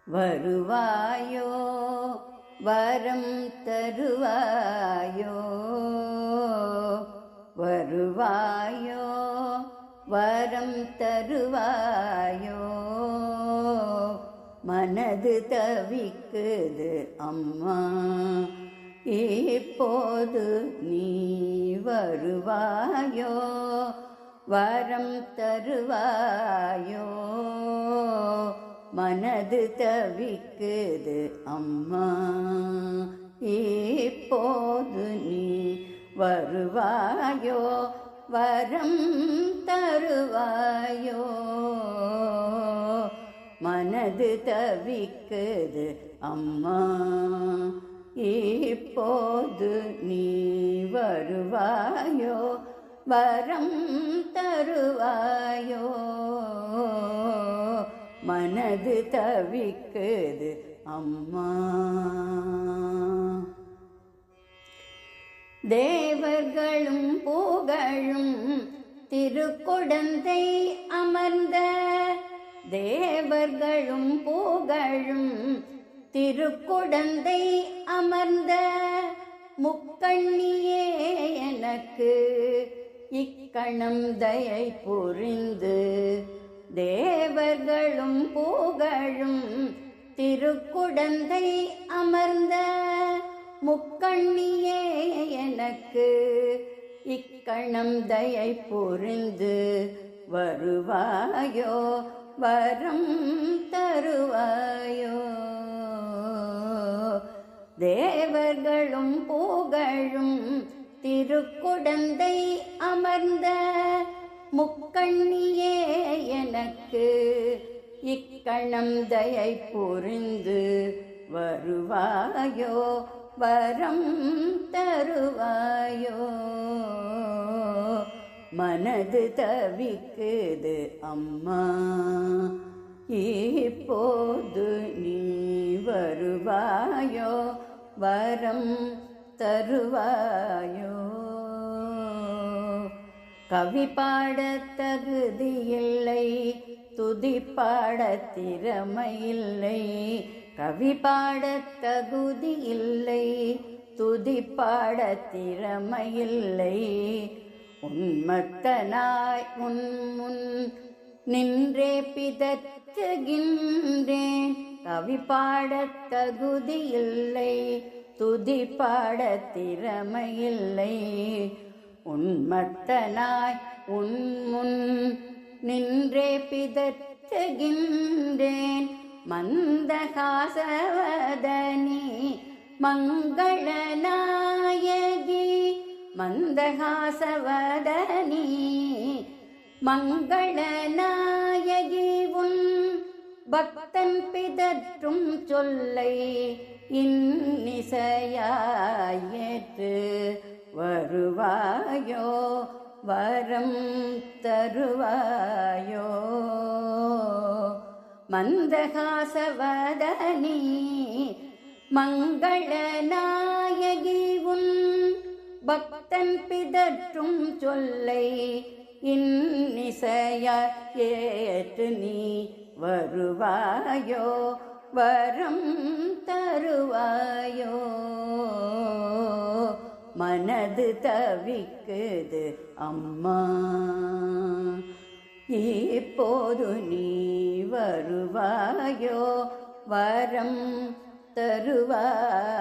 வருவாயோ வரம் தருவாயோ, வருவாயோ வரம் தருவாயோ. மனது தவிக்குது அம்மா, இப்போது நீ வருவாயோ வரம் தருவாயோ. மனது தவிக்குது அம்மா, இப்போது நீ வருவாயோ வரம் தருவாயோ. மனது தவிக்குது அம்மா, இப்போது நீ வருவாயோ வரம் தருவாயோ. மனது தவிக்குது அம்மா. தேவர்களும் புகழும் திருக்குடந்தை அமர்ந்த, தேவர்களும் புகழும் திருக்குடந்தை அமர்ந்த முக்கண்ணியே எனக்கு இக்கணம் தயை புரிந்து. தேவர்களும் புகழும் திருக்குடந்தை அமர்ந்த முக்கண்ணியே எனக்கு இக்கணம் தயை புரிந்து. வருவாயோ வரம் தருவாயோ. தேவர்களும் புகழும் திருக்குடந்தை அமர்ந்த முக்கண்ணியே எனக்கு இக்கணம் தயை புரிந்து. வருவாயோ வரம் தருவாயோ. மனது தவிக்குது அம்மா, இப்போது நீ வருவாயோ வரம் தருவாயோ. கவி பாட தகுதியில்லை, துதி பாட திறமையில்லை. கவி பாட தகுதியில்லை, துதி பாட திறமையில்லை. உன்மத்தனாய் உன் முன் நின்றே பிதற்றுகின்றேன். கவி பாட தகுதியில்லை, துதி பாட திறமையில்லை. உன்மத்தனாய் உன் முன் நின்றே பிதற்றுகின்றேன். மந்தகாசவதனி மங்களநாயகி, மந்தகாசவதனி மங்களநாயகி. உன் பக்தன் பிதற்றும் சொல்லை இன்னிசையாயேற்று. வருவாயோ வரம் தருவாயோ. மந்தகாசவதனி மங்களநாயகி. உன் பக்தன் பிதற்றும் சொல்லை இன்னிசையாயேற்று நீ வருவாயோ வரம் தருவாயோ. மனது தவிக்குது அம்மா, இப்போது நீ வருவாயோ வரம் தருவாயோ.